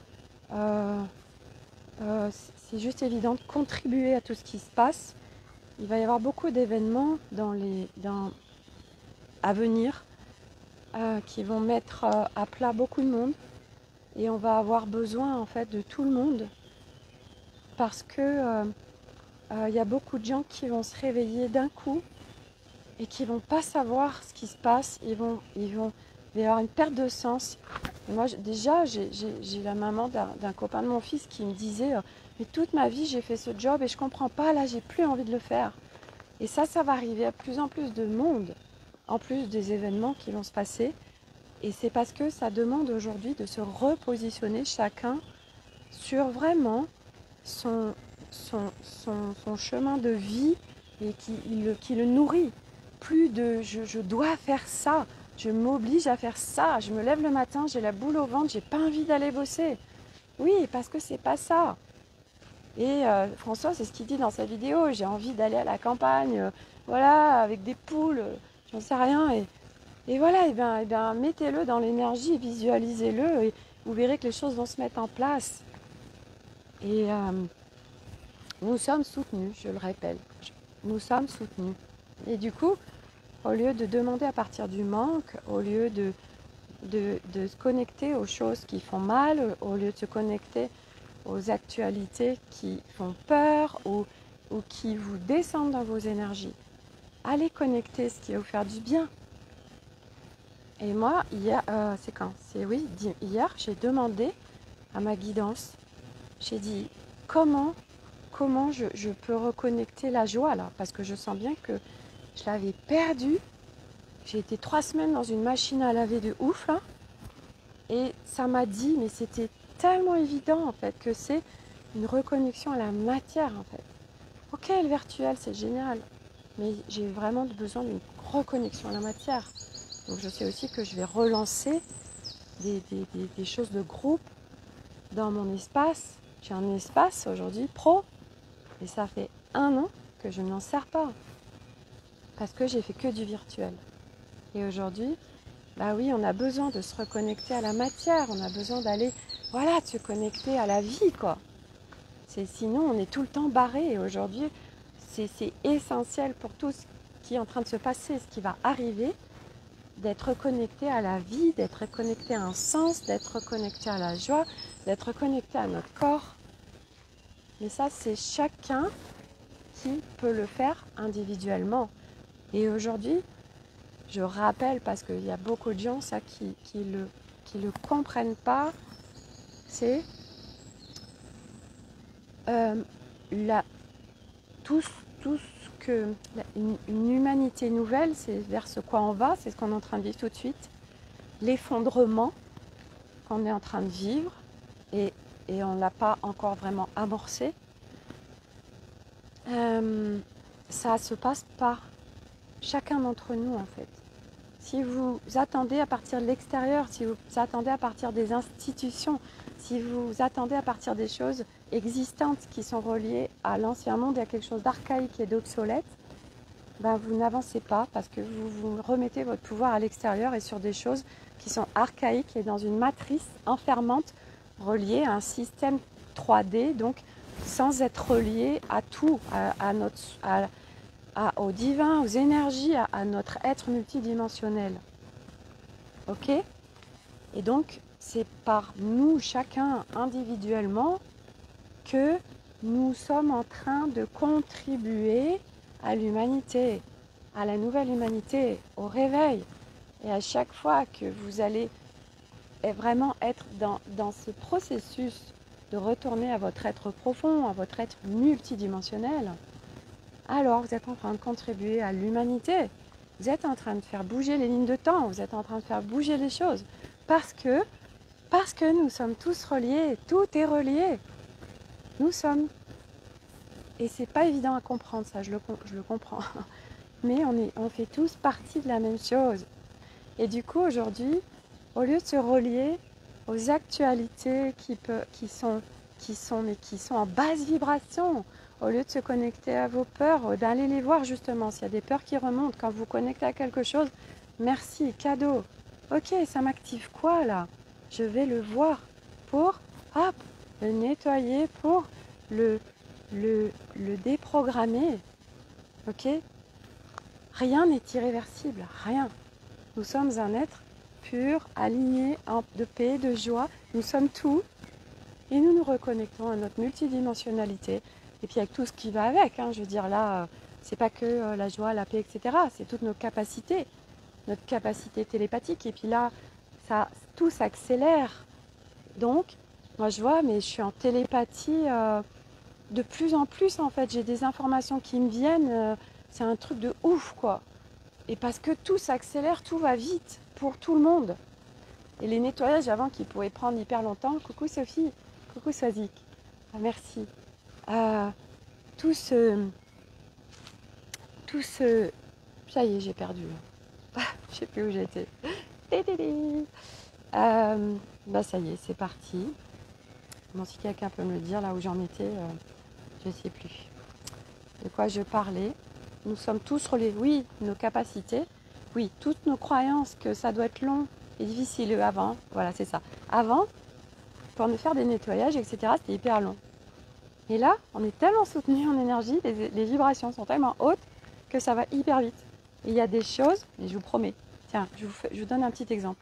c'est juste évident de contribuer à tout ce qui se passe. Il va y avoir beaucoup d'événements à venir qui vont mettre à plat beaucoup de monde et on va avoir besoin en fait de tout le monde parce que il y a beaucoup de gens qui vont se réveiller d'un coup et qui vont pas savoir ce qui se passe. Il va y avoir une perte de sens. Et moi déjà j'ai la maman d'un copain de mon fils qui me disait mais toute ma vie j'ai fait ce job et je comprends pas, là j'ai plus envie de le faire. Et ça va arriver à plus en plus de monde, en plus des événements qui vont se passer. Et c'est parce que ça demande aujourd'hui de se repositionner chacun sur vraiment son chemin de vie et qui le nourrit. Plus de je dois faire ça, je m'oblige à faire ça, je me lève le matin, j'ai la boule au ventre, j'ai pas envie d'aller bosser. Oui, parce que c'est pas ça. Et François, c'est ce qu'il dit dans sa vidéo, j'ai envie d'aller à la campagne, voilà, avec des poules, j'en sais rien. Et voilà, et bien, mettez-le dans l'énergie, visualisez-le, et vous verrez que les choses vont se mettre en place. Et nous sommes soutenus, je le répète, nous sommes soutenus. Et du coup, au lieu de demander à partir du manque, au lieu de se connecter aux choses qui font mal, au lieu de se connecter aux actualités qui font peur ou qui vous descendent dans vos énergies, allez connecter ce qui va vous faire du bien. Et moi, hier, c'est quand? Hier, j'ai demandé à ma guidance, j'ai dit comment je peux reconnecter la joie là, parce que je sens bien que je l'avais perdue. J'ai été 3 semaines dans une machine à laver de ouf là, et ça m'a dit, mais c'était tellement évident en fait que c'est une reconnexion à la matière en fait. Ok, le virtuel c'est génial, mais j'ai vraiment besoin d'une reconnexion à la matière. Donc je sais aussi que je vais relancer des choses de groupe dans mon espace. J'ai un espace aujourd'hui pro et ça fait 1 an que je n'en sers pas parce que j'ai fait que du virtuel. Et aujourd'hui, bah oui, on a besoin de se reconnecter à la matière, on a besoin d'aller, voilà, de se connecter à la vie, quoi. Sinon, on est tout le temps barré. Et aujourd'hui, c'est essentiel pour tout ce qui est en train de se passer, ce qui va arriver, d'être connecté à la vie, d'être connecté à un sens, d'être connecté à la joie, d'être connecté à notre corps. Mais ça, c'est chacun qui peut le faire individuellement. Et aujourd'hui, je rappelle, parce qu'il y a beaucoup de gens ça, qui le comprennent pas, c'est tout ce que une humanité nouvelle, c'est vers ce quoi on va, c'est ce qu'on est en train de vivre tout de suite. L'effondrement qu'on est en train de vivre, et on ne l'a pas encore vraiment amorcé, ça se passe par chacun d'entre nous en fait. Si vous attendez à partir de l'extérieur, si vous attendez à partir des institutions, si vous attendez à partir des choses existantes qui sont reliées à l'ancien monde et à quelque chose d'archaïque et d'obsolète, ben vous n'avancez pas parce que vous remettez votre pouvoir à l'extérieur et sur des choses qui sont archaïques et dans une matrice enfermante reliée à un système 3D, donc sans être relié à tout, au divin, aux énergies, à notre être multidimensionnel. Ok? Et donc, c'est par nous, chacun individuellement, que nous sommes en train de contribuer à l'humanité, à la nouvelle humanité, au réveil. Et à chaque fois que vous allez vraiment être dans ce processus de retourner à votre être profond, à votre être multidimensionnel, alors vous êtes en train de contribuer à l'humanité. Vous êtes en train de faire bouger les lignes de temps, vous êtes en train de faire bouger les choses. Parce que nous sommes tous reliés, tout est relié. Nous sommes. Et c'est pas évident à comprendre ça, je le comprends. Mais on fait tous partie de la même chose. Et du coup, aujourd'hui, au lieu de se relier aux actualités qui sont en basse vibration, au lieu de se connecter à vos peurs, d'aller les voir justement, s'il y a des peurs qui remontent, quand vous connectez à quelque chose, merci, cadeau. Ok, ça m'active quoi là? Je vais le voir pour, hop, le nettoyer, pour le déprogrammer. Ok? Rien n'est irréversible, rien. Nous sommes un être pur, aligné, de paix, de joie. Nous sommes tout et nous nous reconnectons à notre multidimensionnalité. Et puis avec tout ce qui va avec, hein, je veux dire là, c'est pas que la joie, la paix, etc. C'est toutes nos capacités, notre capacité télépathique. Et puis là, ça, tout s'accélère. Donc, moi je vois, mais je suis en télépathie de plus en plus en fait. J'ai des informations qui me viennent, c'est un truc de ouf quoi. Et parce que tout s'accélère, tout va vite pour tout le monde. Et les nettoyages avant qui pouvaient prendre hyper longtemps, coucou Sophie, coucou Swazik, ah, merci. Tout ce... Ça y est, j'ai perdu. Je sais plus où j'étais. Bah ça y est, c'est parti. Bon, si quelqu'un peut me le dire, là où j'en étais, je ne sais plus. De quoi je parlais. Nous sommes tous reliés. Oui, nos capacités. Oui, toutes nos croyances que ça doit être long et difficile avant. Voilà, c'est ça. Avant, pour nous faire des nettoyages, etc., c'était hyper long. Et là, on est tellement soutenu en énergie, les vibrations sont tellement hautes que ça va hyper vite. Et il y a des choses, et je vous promets. Tiens, je vous donne un petit exemple.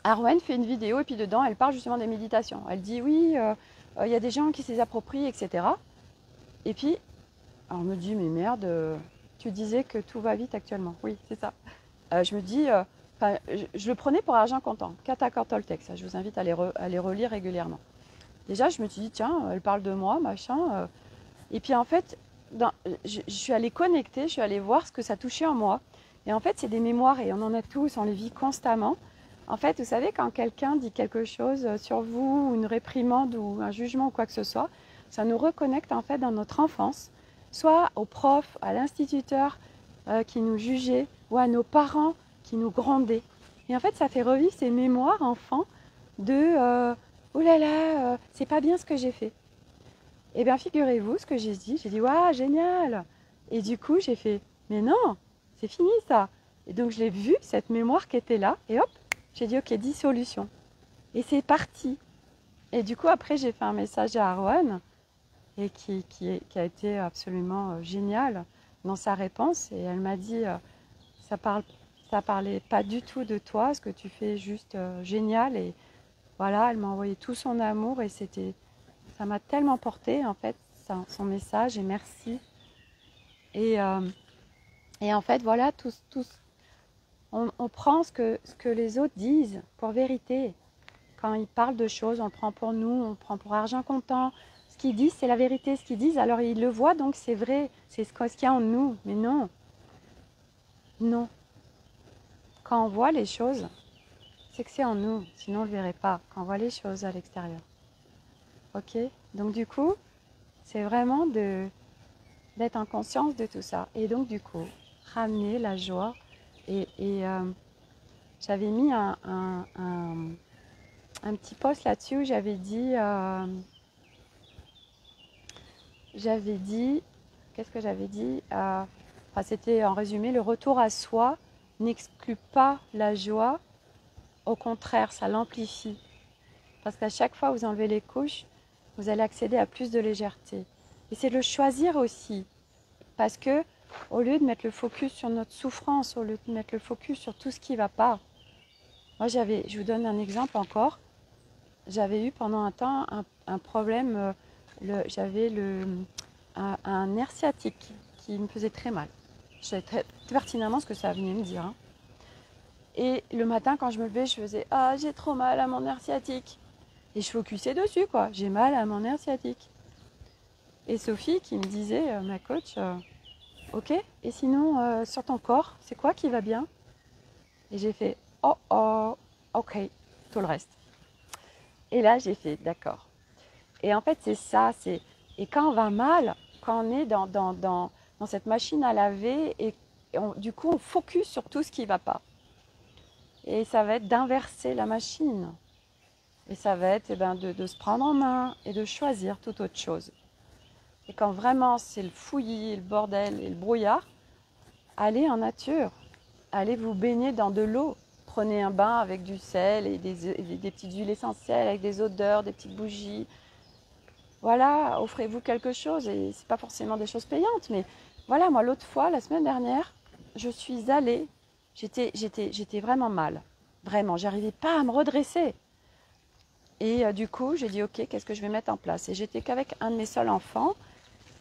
Arwen fait une vidéo et puis dedans, elle parle justement des méditations. Elle dit oui, il y a des gens qui se les approprient, etc. Et puis, alors on me dit, mais merde, tu disais que tout va vite actuellement. Oui, c'est ça. Je me dis, je le prenais pour argent comptant. Katakor Toltec, ça, je vous invite à les relire régulièrement. Déjà, je me suis dit, tiens, elle parle de moi, machin. Et puis en fait, je suis allée connecter, je suis allée voir ce que ça touchait en moi. Et en fait, c'est des mémoires et on en a tous, on les vit constamment. En fait, vous savez, quand quelqu'un dit quelque chose sur vous, ou une réprimande ou un jugement ou quoi que ce soit, ça nous reconnecte en fait dans notre enfance, soit aux profs, à l'instituteur qui nous jugeait, ou à nos parents qui nous grondaient. Et en fait, ça fait revivre ces mémoires enfants de oh là là, c'est pas bien ce que j'ai fait. Eh bien, figurez-vous ce que j'ai dit, waouh, génial. Et du coup, j'ai fait, mais non, c'est fini ça. Et donc, je l'ai vu, cette mémoire qui était là, et hop, j'ai dit, ok, dissolution. Et c'est parti. Et du coup, après, j'ai fait un message à Arwan, et qui a été absolument génial dans sa réponse. Et elle m'a dit, ça parlait pas du tout de toi, ce que tu fais juste génial. Et voilà, elle m'a envoyé tout son amour, et ça m'a tellement porté, en fait, son message, et merci. Et en fait, voilà, on prend ce que les autres disent pour vérité. Quand ils parlent de choses, on le prend pour nous, on le prend pour argent comptant. Ce qu'ils disent, c'est la vérité. Ce qu'ils disent, alors ils le voient, donc c'est vrai. C'est ce qu'il y a en nous. Mais non. Non. Quand on voit les choses, c'est que c'est en nous. Sinon, on ne le verrait pas. Quand on voit les choses à l'extérieur. Ok? Donc du coup, c'est vraiment d'être en conscience de tout ça. Et donc du coup, ramener la joie. Et j'avais mis un petit post là-dessus où j'avais dit, qu'est-ce que j'avais dit c'était en résumé, le retour à soi n'exclut pas la joie, au contraire, ça l'amplifie. Parce qu'à chaque fois que vous enlevez les couches, vous allez accéder à plus de légèreté. Et c'est de le choisir aussi. Parce que, au lieu de mettre le focus sur notre souffrance, au lieu de mettre le focus sur tout ce qui ne va pas, moi je vous donne un exemple encore. J'avais eu pendant un temps un problème, j'avais un nerf sciatique qui me faisait très mal. Je savais très pertinemment ce que ça venait me dire. Hein. Et le matin, quand je me levais, je faisais « Ah, j'ai trop mal à mon nerf sciatique ». Et je focusais dessus, quoi. J'ai mal à mon nerf sciatique. Et Sophie qui me disait, ma coach, ok, et sinon, sur ton corps, c'est quoi qui va bien? Et j'ai fait « Oh, oh, ok, tout le reste ». Et là, j'ai fait « D'accord ». Et en fait, c'est ça. Et quand on va mal, quand on est dans cette machine à laver et du coup, on focus sur tout ce qui ne va pas. Et ça va être d'inverser la machine. Et ça va être de se prendre en main et de choisir toute autre chose. Et quand vraiment c'est le fouillis, le bordel et le brouillard, allez en nature. Allez vous baigner dans de l'eau. Prenez un bain avec du sel et des petites huiles essentielles, avec des odeurs, des petites bougies. Voilà, offrez-vous quelque chose. Et c'est pas forcément des choses payantes, mais voilà, moi l'autre fois, la semaine dernière, je suis allée, j'étais vraiment mal. Vraiment, j'arrivais pas à me redresser. Et du coup, j'ai dit, ok, qu'est-ce que je vais mettre en place? Et j'étais qu'avec un de mes seuls enfants.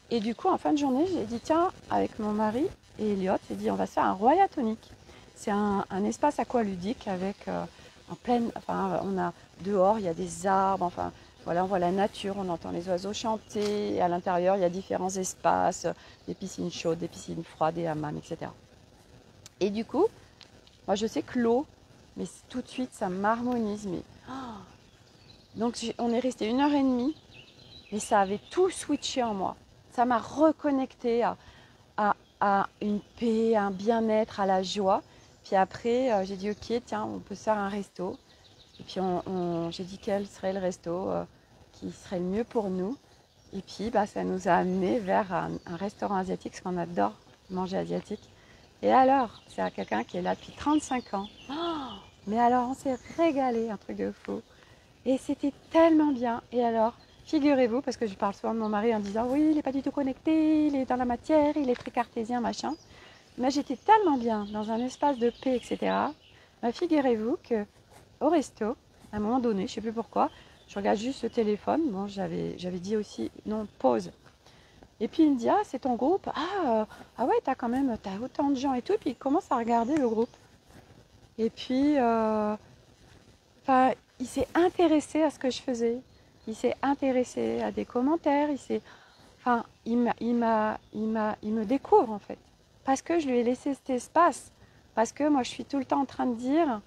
Et du coup, en fin de journée, j'ai dit, tiens, avec mon mari et Elliot, j'ai dit, on va se faire un Royatonic. C'est un espace aqualudique avec en pleine, enfin, on a dehors, il y a des arbres, enfin, voilà, on voit la nature, on entend les oiseaux chanter. Et à l'intérieur, il y a différents espaces, des piscines chaudes, des piscines froides, des hammams, etc. Et du coup, moi, je sais que l'eau, mais tout de suite, ça m'harmonise. Mais donc, on est resté 1 heure et demie, et ça avait tout switché en moi. Ça m'a reconnecté à une paix, à un bien-être, à la joie. Puis après, j'ai dit, ok, tiens, on peut se faire un resto. Et puis j'ai dit quel serait le resto qui serait le mieux pour nous. Et puis ça nous a amené vers un restaurant asiatique, parce qu'on adore manger asiatique. Et alors, c'est quelqu'un qui est là depuis 35 ans. Oh, mais alors, on s'est régalé, un truc de fou. Et c'était tellement bien. Et alors, figurez-vous, parce que je parle souvent de mon mari en disant, oui, il n'est pas du tout connecté, il est dans la matière, il est très cartésien, machin. Mais j'étais tellement bien dans un espace de paix, etc. Figurez-vous que au resto, à un moment donné, je ne sais plus pourquoi, je regarde juste le téléphone. Bon, j'avais dit aussi, non, pause. Et puis il me dit, ah, c'est ton groupe. Ah ouais, t'as autant de gens et tout. Et puis il commence à regarder le groupe. Et puis, il s'est intéressé à ce que je faisais. Il s'est intéressé à des commentaires. Il me découvre en fait. Parce que je lui ai laissé cet espace. Parce que moi, je suis tout le temps en train de dire,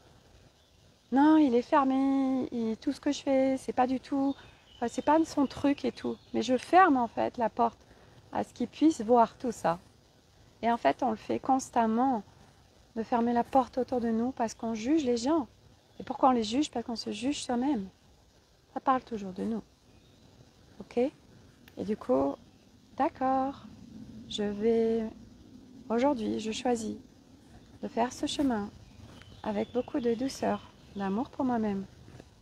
non, il est fermé, tout ce que je fais, c'est pas du tout, enfin, c'est pas son truc et tout. Mais je ferme en fait la porte à ce qu'il puisse voir tout ça. Et en fait, on le fait constamment, de fermer la porte autour de nous parce qu'on juge les gens. Et pourquoi on les juge? Parce qu'on se juge soi-même. Ça parle toujours de nous. Ok? Et du coup, d'accord, aujourd'hui, je choisis de faire ce chemin avec beaucoup de douceur, d'amour pour moi-même,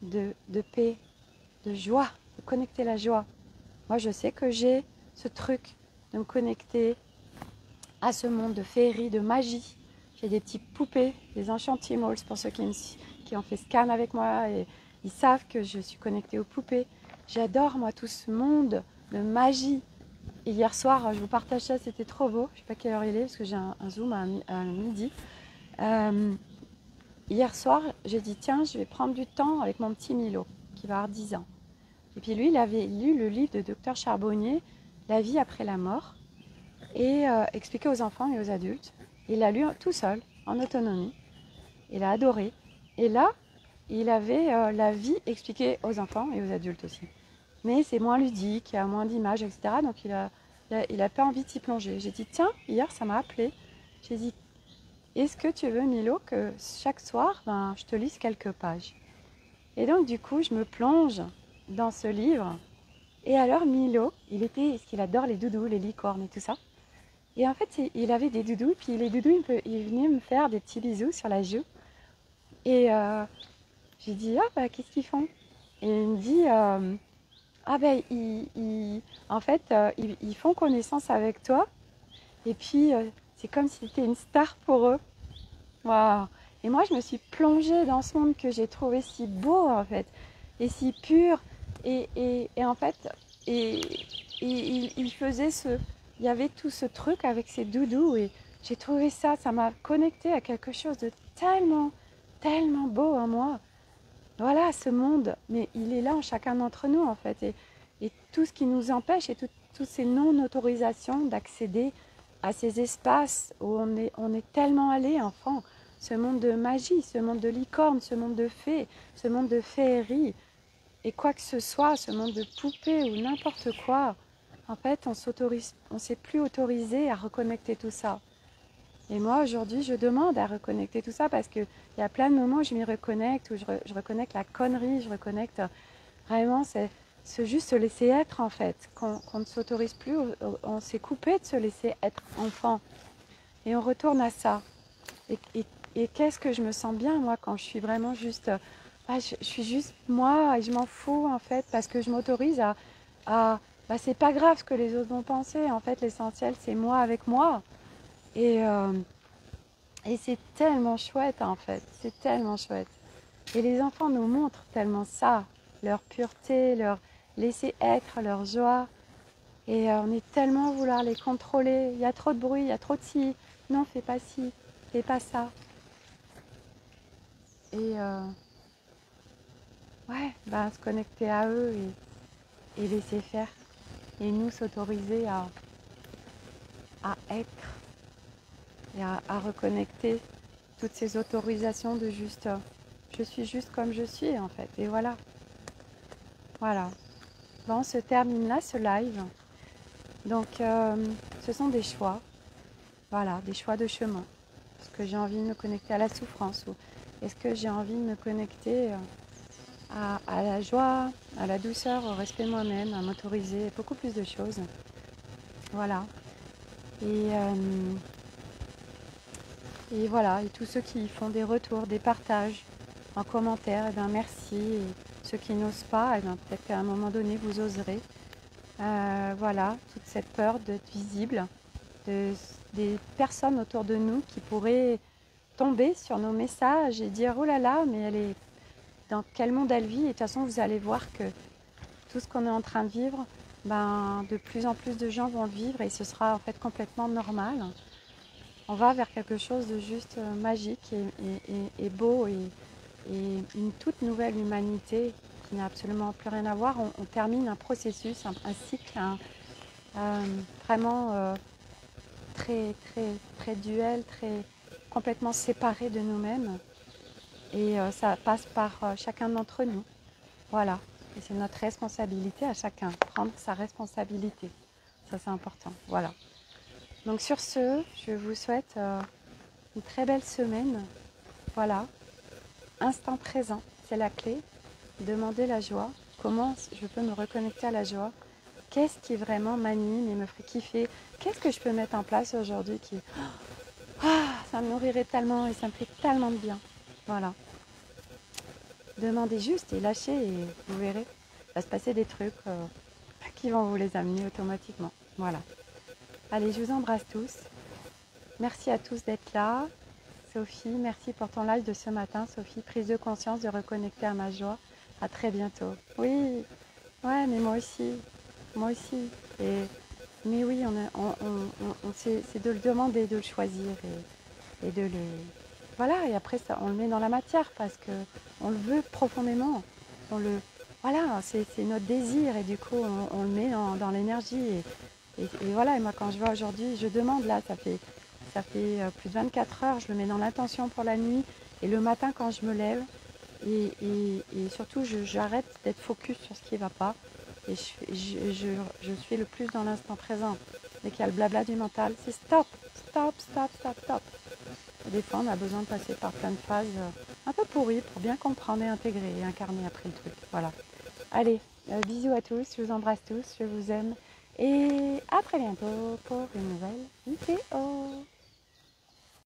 de paix, de joie, de connecter la joie. Moi, je sais que j'ai ce truc de me connecter à ce monde de féerie, de magie. J'ai des petites poupées, des Enchantimals pour ceux qui ont fait scan avec moi et ils savent que je suis connectée aux poupées. J'adore, moi, tout ce monde de magie. Et hier soir, je vous partage ça, c'était trop beau. Je ne sais pas quelle heure il est parce que j'ai un Zoom à midi. Hier soir, j'ai dit, tiens, je vais prendre du temps avec mon petit Milo, qui va avoir 10 ans. Et puis lui, il avait lu le livre de Dr Charbonnier, La vie après la mort, et expliqué aux enfants et aux adultes. Il l'a lu tout seul, en autonomie. Il a adoré. Et là, il avait la vie expliquée aux enfants et aux adultes aussi. Mais c'est moins ludique, il y a moins d'images, etc. Donc il a pas envie de s'y plonger. J'ai dit, tiens, hier, ça m'a appelé. J'ai dit, est-ce que tu veux, Milo, que chaque soir, je te lise quelques pages? Et donc, du coup, je me plonge dans ce livre. Et alors, Milo, est-ce qu'il adore les doudous, les licornes et tout ça. Et en fait, il avait des doudous, puis les doudous, il venait me faire des petits bisous sur la joue. Et j'ai dit, qu'est-ce qu'ils font? Et il me dit, en fait, ils font connaissance avec toi. Et puis, c'est comme si c'était une star pour eux. Waouh! Et moi, je me suis plongée dans ce monde que j'ai trouvé si beau, en fait, et si pur. Et en fait, il faisait il y avait tout ce truc avec ses doudous. Et j'ai trouvé ça m'a connecté à quelque chose de tellement, tellement beau en moi. Voilà, ce monde, mais il est là en chacun d'entre nous, en fait. Et tout ce qui nous empêche, et toutes ces non-autorisations d'accéder à ces espaces où on est tellement allé, enfant. Ce monde de magie, ce monde de licorne, ce monde de fées, ce monde de féerie, et quoi que ce soit, ce monde de poupées ou n'importe quoi, en fait, on s'est plus autorisé à reconnecter tout ça. Et moi, aujourd'hui, je demande à reconnecter tout ça parce qu'il y a plein de moments où je m'y reconnecte, où je reconnecte la connerie, je reconnecte vraiment, c'est juste se laisser être en fait, qu'on ne s'autorise plus, on s'est coupé de se laisser être enfant. Et on retourne à ça. Et qu'est-ce que je me sens bien, moi, quand je suis vraiment juste... je suis juste moi et je m'en fous, en fait, parce que je m'autorise c'est pas grave ce que les autres vont penser. En fait, l'essentiel, c'est moi avec moi. Et, euh, et c'est tellement chouette, en fait. C'est tellement chouette. Et les enfants nous montrent tellement ça. Leur pureté, leur laisser être, leur joie. Et on est tellement à vouloir les contrôler. Il y a trop de bruit, il y a trop de ci. Non, fais pas ci, fais pas ça. Et se connecter à eux et laisser faire. Et nous s'autoriser à être et à reconnecter toutes ces autorisations de juste, je suis juste comme je suis en fait. Et voilà. Voilà. Bon, on se termine là ce live. Donc, ce sont des choix. Voilà, des choix de chemin. Est-ce que j'ai envie de me connecter à la souffrance ou est-ce que j'ai envie de me connecter à la joie, à la douceur, au respect de moi-même, à m'autoriser beaucoup plus de choses. Voilà. Et, et voilà, et tous ceux qui font des retours, des partages en commentaire, eh bien merci. Et ceux qui n'osent pas, eh bien peut-être qu'à un moment donné, vous oserez. Voilà, toute cette peur d'être visible, des personnes autour de nous qui pourraient tomber sur nos messages et dire oh là là, mais elle est dans quel monde elle vit. Et de toute façon, vous allez voir que tout ce qu'on est en train de vivre, de plus en plus de gens vont le vivre et ce sera en fait complètement normal. On va vers quelque chose de juste magique et beau et une toute nouvelle humanité qui n'a absolument plus rien à voir. On termine un processus, un cycle vraiment très, très, très duel, très complètement séparé de nous-mêmes. Et ça passe par chacun d'entre nous. Voilà. Et c'est notre responsabilité à chacun, prendre sa responsabilité. Ça, c'est important. Voilà. Donc sur ce, je vous souhaite une très belle semaine. Voilà. Instant présent, c'est la clé. Demandez la joie. Comment je peux me reconnecter à la joie? Qu'est-ce qui vraiment m'anime et me fait kiffer? Qu'est-ce que je peux mettre en place aujourd'hui qui... ça me nourrirait tellement et ça me fait tellement de bien. Voilà. Demandez juste et lâchez et vous verrez. Il va se passer des trucs qui vont vous les amener automatiquement. Voilà. Allez, je vous embrasse tous. Merci à tous d'être là. Sophie, merci pour ton live de ce matin. Sophie, prise de conscience de reconnecter à ma joie. À très bientôt. Oui, ouais, mais moi aussi. Moi aussi. Mais oui, c'est de le demander, de le choisir et de le... Voilà, et après, ça, on le met dans la matière parce qu'on le veut profondément. Voilà, c'est notre désir et du coup, on le met dans l'énergie. Et voilà, et moi, quand je vois aujourd'hui, je demande là, ça fait plus de 24 heures, je le mets dans l'intention pour la nuit et le matin quand je me lève. Et surtout, j'arrête d'être focus sur ce qui ne va pas. Et je suis le plus dans l'instant présent. Dès qu'il y a le blabla du mental, c'est stop, stop, stop, stop, stop. Et des fois, on a besoin de passer par plein de phases un peu pourries pour bien comprendre et intégrer et incarner après le truc. Voilà. Allez, bisous à tous, je vous embrasse tous, je vous aime. Et à très bientôt pour une nouvelle vidéo.